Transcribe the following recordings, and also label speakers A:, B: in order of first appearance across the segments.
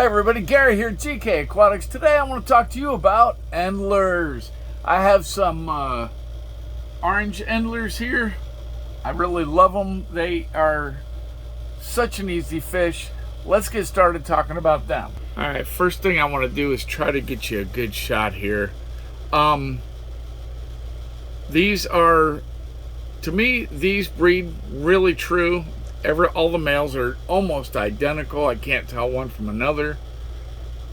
A: Hey everybody, Gary here at GK Aquatics. Today I want to talk to you about Endlers. I have some orange Endlers here. I really love them. They are such an easy fish. Let's get started talking about them. Alright, first thing I want to do is try to get you a good shot here. These are, to me, these breed really true. All the males are almost identical. I can't tell one from another.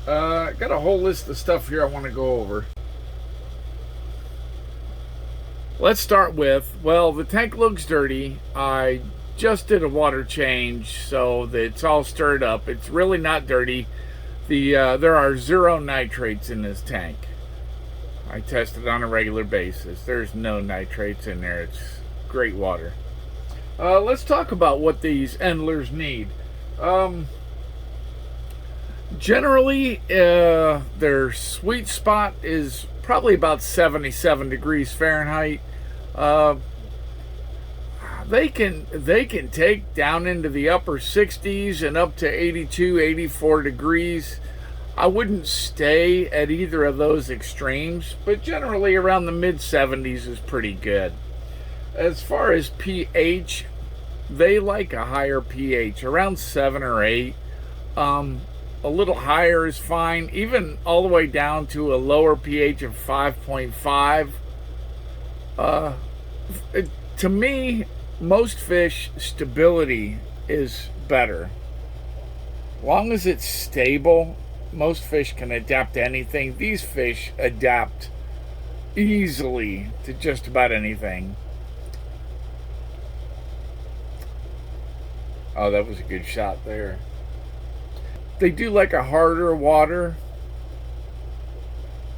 A: Got a whole list of stuff here I want to go over. Let's start with, well, the tank looks dirty. I just did a water change, so that it's all stirred up. It's really not dirty. There are 0 nitrates in this tank. I test it on a regular basis. There's no nitrates in there. It's great water. Let's talk about what these Endlers need. Generally, their sweet spot is probably about 77 degrees Fahrenheit. They can take down into the upper 60s and up to 82, 84 degrees. I wouldn't stay at either of those extremes, but generally around the mid 70s is pretty good. As far as pH, they like a higher pH, around 7 or 8. A little higher is fine, even all the way down to a lower pH of 5.5. To me, most fish, stability is better. As long as it's stable, most fish can adapt to anything. These fish adapt easily to just about anything. Oh, that was a good shot there. They do like a harder water.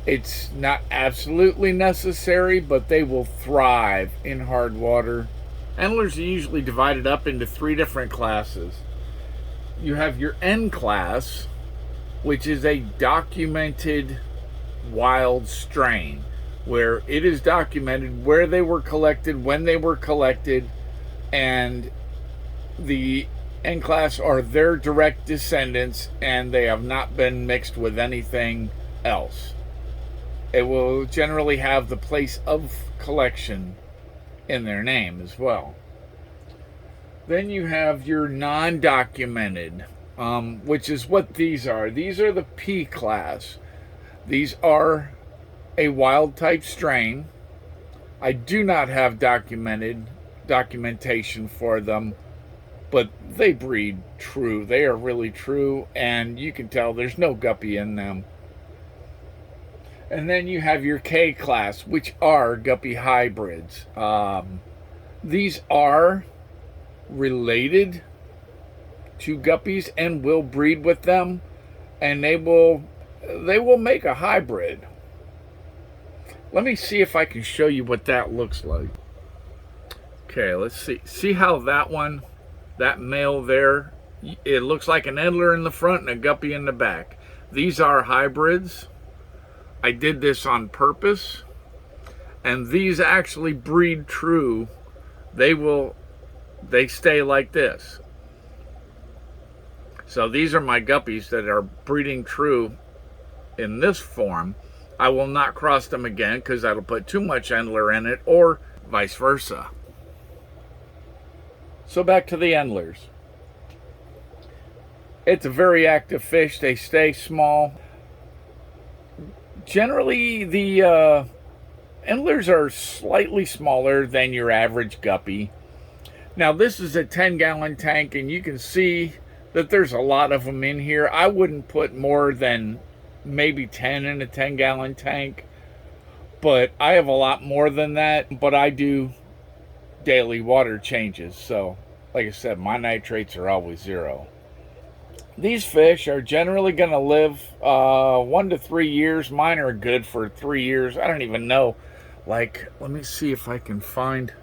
A: It's not absolutely necessary, but they will thrive in hard water. Endlers are usually divided up into 3 different classes. You have your N class, which is a documented wild strain, where it is documented where they were collected, when they were collected, and the N class are their direct descendants, and they have not been mixed with anything else. It will generally have the place of collection in their name as well. Then you have your non-documented, which is what these are. These are the P class. These are a wild type strain. I do not have documentation for them, but they breed true. They are really true, and you can tell there's no guppy in them. And then you have your K class, which are guppy hybrids. These are related to guppies and will breed with them, and they will make a hybrid. Let me see if I can show you what that looks like. Okay, let's see. See how that male there, it looks like an Endler in the front and a guppy in the back. These are hybrids. I did this on purpose, and these actually breed true. They stay like this. So these are my guppies that are breeding true in this form. I will not cross them again because that'll put too much Endler in it, or vice versa. So back to the Endlers. It's a very active fish. They stay small. Generally, the Endlers are slightly smaller than your average guppy. Now, this is a 10-gallon tank, and you can see that there's a lot of them in here. I wouldn't put more than maybe 10 in a 10-gallon tank, but I have a lot more than that. But I do daily water changes, so like I said, my nitrates are always 0. These fish are generally going to live 1 to 3 years. Mine are good for 3 years. I don't even know. Like, let me see if I can find,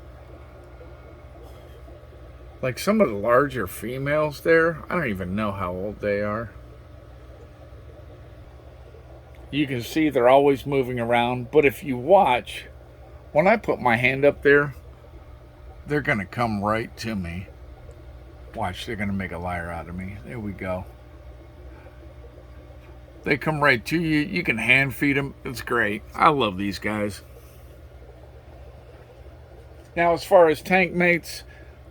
A: like, some of the larger females there. I don't even know how old they are. You can see they're always moving around. But if you watch, when I put my hand up there, they're going to come right to me. Watch, they're going to make a liar out of me. There we go. They come right to you. You can hand feed them. It's great. I love these guys. Now, as far as tank mates,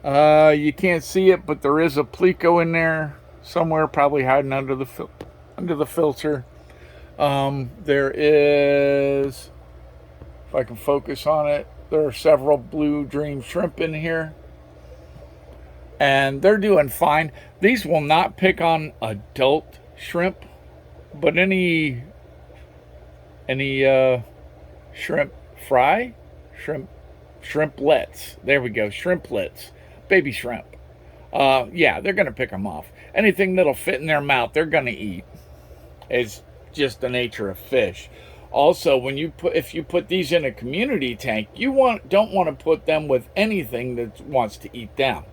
A: you can't see it, but there is a pleco in there somewhere, probably hiding under the filter. There is, if I can focus on it, there are several blue dream shrimp in here, and they're doing fine. These will not pick on adult shrimp, but any shrimp fry, shrimplets. There we go, shrimplets, baby shrimp. Yeah, they're gonna pick them off. Anything that'll fit in their mouth, they're gonna eat. It's just the nature of fish. Also, if you put these in a community tank, don't want to put them with anything that wants to eat them.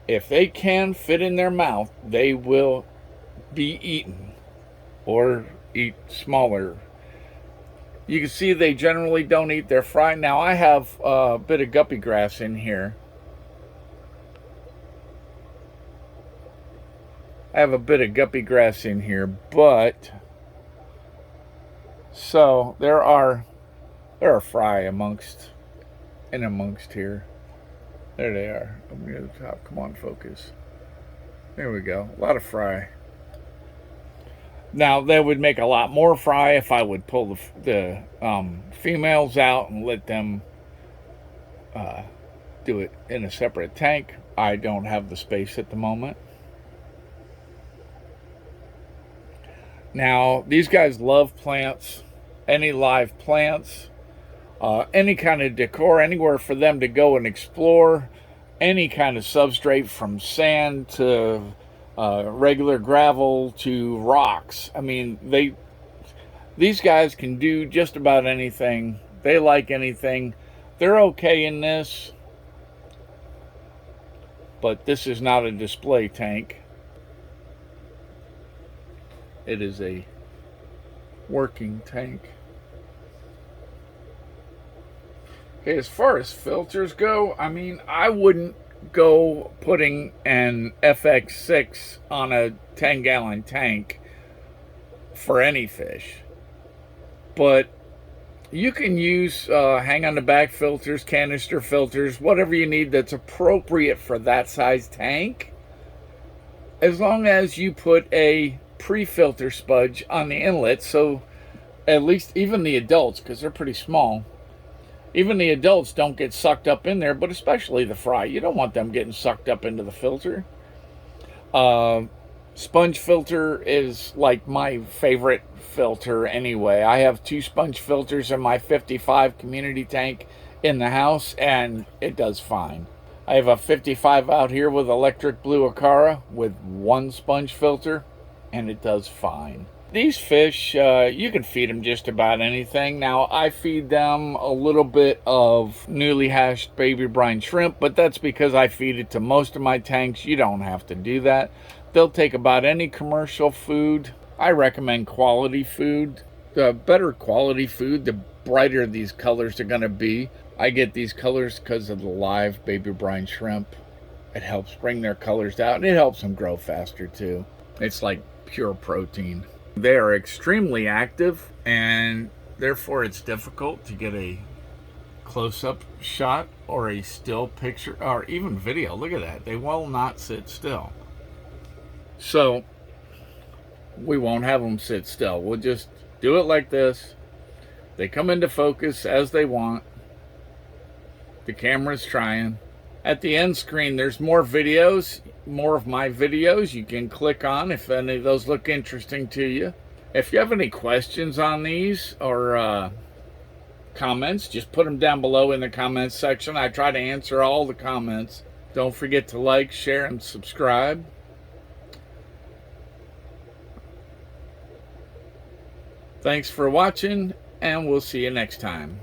A: If they can fit in their mouth, they will be eaten or eat smaller. You can see they generally don't eat their fry. Now, I have a bit of guppy grass in here. But so there are fry amongst here. There they are. Up near the top. Come on, focus. There we go. A lot of fry. Now, that would make a lot more fry if I would pull the females out and let them do it in a separate tank. I don't have the space at the moment. Now, these guys love plants, any live plants, any kind of decor, anywhere for them to go and explore, any kind of substrate from sand to regular gravel to rocks. I mean, these guys can do just about anything. They like anything. They're okay in this, but this is not a display tank. It is a working tank. Okay, as far as filters go, I mean, I wouldn't go putting an FX6 on a 10-gallon tank for any fish. But you can use hang on the back filters, canister filters, whatever you need that's appropriate for that size tank, as long as you put a pre-filter spudge on the inlet, so at least even the adults, because they're pretty small, even the adults don't get sucked up in there, but especially the fry. You don't want them getting sucked up into the filter. Sponge filter is like my favorite filter anyway. I have 2 sponge filters in my 55 community tank in the house, and it does fine. I have a 55 out here with electric blue Acara with 1 sponge filter, and it does fine. These fish, you can feed them just about anything. Now, I feed them a little bit of newly hashed baby brine shrimp, but that's because I feed it to most of my tanks. You don't have to do that. They'll take about any commercial food. I recommend quality food. The better quality food, the brighter these colors are going to be. I get these colors because of the live baby brine shrimp. It helps bring their colors out, and it helps them grow faster too. It's like pure protein. They are extremely active, and therefore it's difficult to get a close-up shot or a still picture or even video. Look at that. They will not sit still. So we won't have them sit still. We'll just do it like this. They come into focus as they want. The camera's trying. At the end screen, there's more videos, more of my videos you can click on if any of those look interesting to you. If you have any questions on these or comments, just put them down below in the comments section. I try to answer all the comments. Don't forget to like, share, and subscribe. Thanks for watching, and we'll see you next time.